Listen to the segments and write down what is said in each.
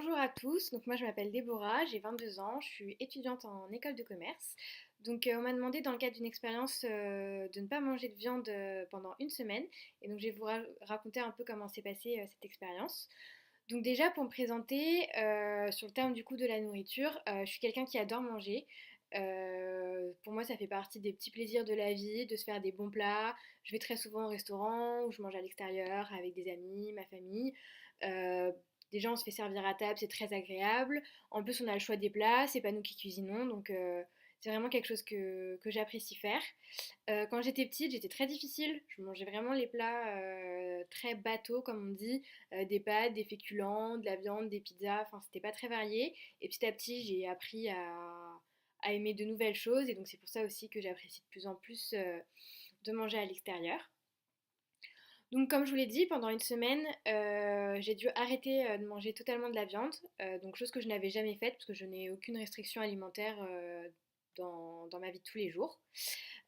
Bonjour à tous, donc moi je m'appelle Déborah, j'ai 22 ans, je suis étudiante en école de commerce. On m'a demandé dans le cadre d'une expérience de ne pas manger de viande pendant une semaine et donc je vais vous raconter un peu comment s'est passée cette expérience. Donc déjà pour me présenter, sur le terme du coup de la nourriture, je suis quelqu'un qui adore manger. Pour moi ça fait partie des petits plaisirs de la vie, de se faire des bons plats. Je vais très souvent au restaurant ou je mange à l'extérieur avec des amis, ma famille. Euh, Déjà on se fait servir à table, c'est très agréable. En plus on a le choix des plats, c'est pas nous qui cuisinons, c'est vraiment quelque chose que j'apprécie faire. Quand j'étais petite, j'étais très difficile. Je mangeais vraiment les plats très bateaux, comme on dit, des pâtes, des féculents, de la viande, des pizzas. Enfin, c'était pas très varié. Et petit à petit, j'ai appris à aimer de nouvelles choses. Et donc, c'est pour ça aussi que j'apprécie de plus en plus de manger à l'extérieur. Donc, comme je vous l'ai dit, pendant une semaine, j'ai dû arrêter de manger totalement de la viande. Donc, chose que je n'avais jamais faite parce que je n'ai aucune restriction alimentaire dans ma vie de tous les jours.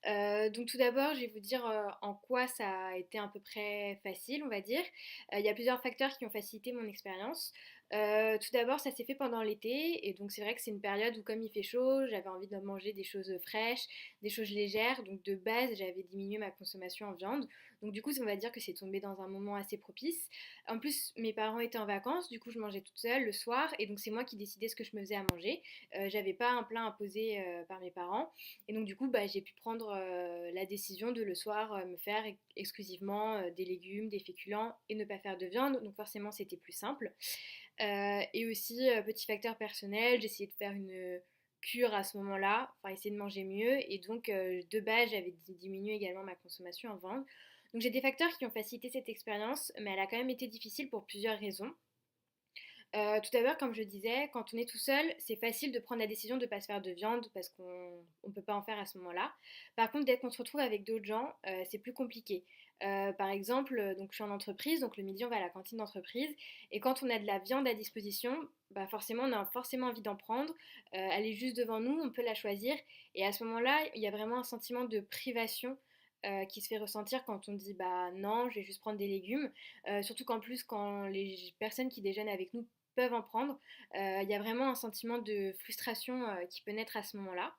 Donc tout d'abord, je vais vous dire en quoi ça a été à peu près facile, on va dire. Il y a plusieurs facteurs qui ont facilité mon expérience. Tout d'abord, ça s'est fait pendant l'été, et donc c'est vrai que c'est une période où comme il fait chaud, j'avais envie de manger des choses fraîches, des choses légères. Donc de base, j'avais diminué ma consommation en viande. Donc du coup, on va dire que c'est tombé dans un moment assez propice. En plus, mes parents étaient en vacances, du coup je mangeais toute seule le soir, et donc c'est moi qui décidais ce que je me faisais à manger. J'avais pas un plat imposé par mes parents. Et donc du coup, j'ai pu prendre la décision de le soir me faire exclusivement des légumes, des féculents et ne pas faire de viande. Donc forcément, c'était plus simple. Et aussi, petit facteur personnel, j'ai essayé de faire une cure à ce moment-là, enfin essayer de manger mieux. Et donc de base, j'avais diminué également ma consommation en viande. Donc j'ai des facteurs qui ont facilité cette expérience, mais elle a quand même été difficile pour plusieurs raisons. Tout d'abord, comme je disais, quand on est tout seul, c'est facile de prendre la décision de ne pas se faire de viande parce qu'on ne peut pas en faire à ce moment-là. Par contre, dès qu'on se retrouve avec d'autres gens, c'est plus compliqué. Par exemple, donc je suis en entreprise, donc le midi on va à la cantine d'entreprise, et quand on a de la viande à disposition, forcément on a forcément envie d'en prendre. Elle est juste devant nous, on peut la choisir, et à ce moment-là, il y a vraiment un sentiment de privation qui se fait ressentir quand on dit bah non, je vais juste prendre des légumes. Surtout qu'en plus, quand les personnes qui déjeunent avec nous peuvent en prendre, il y a vraiment un sentiment de frustration qui peut naître à ce moment-là.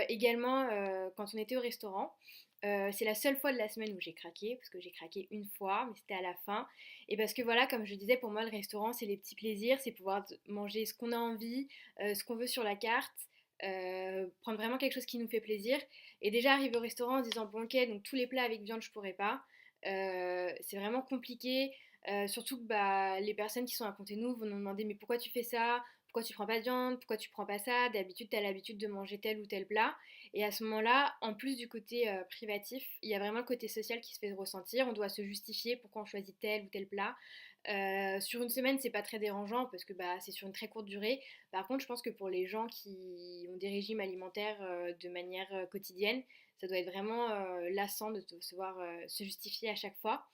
Également, quand on était au restaurant, c'est la seule fois de la semaine où j'ai craqué, parce que j'ai craqué une fois, mais c'était à la fin. Et parce que voilà, comme je disais, pour moi, le restaurant, c'est les petits plaisirs, c'est pouvoir manger ce qu'on a envie, ce qu'on veut sur la carte, prendre vraiment quelque chose qui nous fait plaisir. Et déjà, arriver au restaurant en se disant, bon, ok, donc tous les plats avec viande, je pourrais pas. C'est vraiment compliqué. Surtout que les personnes qui sont à côté de nous vont nous demander, mais pourquoi tu fais ça? Pourquoi tu prends pas de viande, pourquoi tu prends pas ça, d'habitude tu as l'habitude de manger tel ou tel plat. Et à ce moment-là, en plus du côté privatif, il y a vraiment le côté social qui se fait ressentir, on doit se justifier pourquoi on choisit tel ou tel plat. Sur une semaine, c'est pas très dérangeant parce que c'est sur une très courte durée. Par contre, je pense que pour les gens qui ont des régimes alimentaires de manière quotidienne, ça doit être vraiment lassant de devoir se justifier à chaque fois.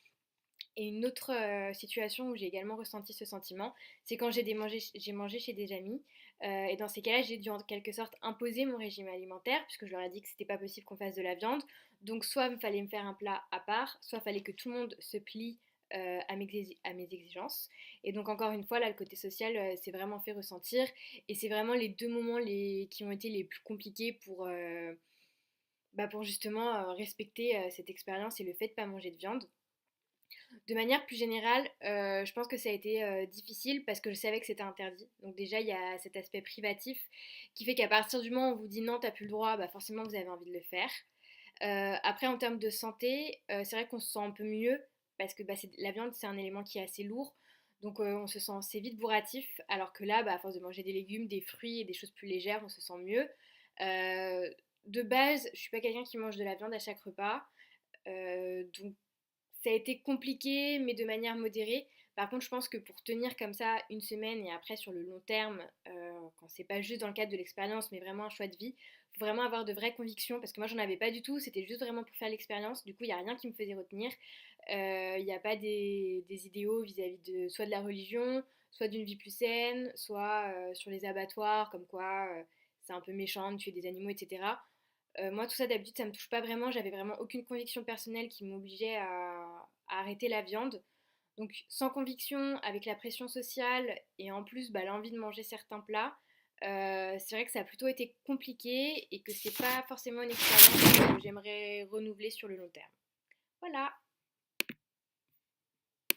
Et une autre situation où j'ai également ressenti ce sentiment, c'est quand j'ai mangé chez des amis. Et dans ces cas-là, j'ai dû en quelque sorte imposer mon régime alimentaire, puisque je leur ai dit que c'était pas possible qu'on fasse de la viande. Donc soit il fallait me faire un plat à part, soit il fallait que tout le monde se plie à mes exigences. Et donc encore une fois, là, le côté social s'est vraiment fait ressentir. Et c'est vraiment les deux moments qui ont été les plus compliqués pour justement respecter cette expérience et le fait de ne pas manger de viande. De manière plus générale, je pense que ça a été difficile parce que je savais que c'était interdit. Donc déjà, il y a cet aspect privatif qui fait qu'à partir du moment où on vous dit non, t'as plus le droit, forcément vous avez envie de le faire. Après, en termes de santé, c'est vrai qu'on se sent un peu mieux parce que la viande, c'est un élément qui est assez lourd. Donc on se sent assez vite bourratif, alors que là, à force de manger des légumes, des fruits et des choses plus légères, on se sent mieux. Euh, de base, je suis pas quelqu'un qui mange de la viande à chaque repas. Donc ça a été compliqué, mais de manière modérée. Par contre, je pense que pour tenir comme ça une semaine et après sur le long terme, quand c'est pas juste dans le cadre de l'expérience, mais vraiment un choix de vie, faut vraiment avoir de vraies convictions. Parce que moi, j'en avais pas du tout. C'était juste vraiment pour faire l'expérience. Du coup, il n'y a rien qui me faisait retenir. Il n'y a pas des idéaux vis-à-vis de soit de la religion, soit d'une vie plus saine, soit sur les abattoirs, comme quoi c'est un peu méchant de tuer des animaux, etc. Moi, tout ça, d'habitude, ça me touche pas vraiment. J'avais vraiment aucune conviction personnelle qui m'obligeait à arrêter la viande. Donc sans conviction, avec la pression sociale et en plus bah, l'envie de manger certains plats, c'est vrai que ça a plutôt été compliqué et que c'est pas forcément une expérience que j'aimerais renouveler sur le long terme. Voilà.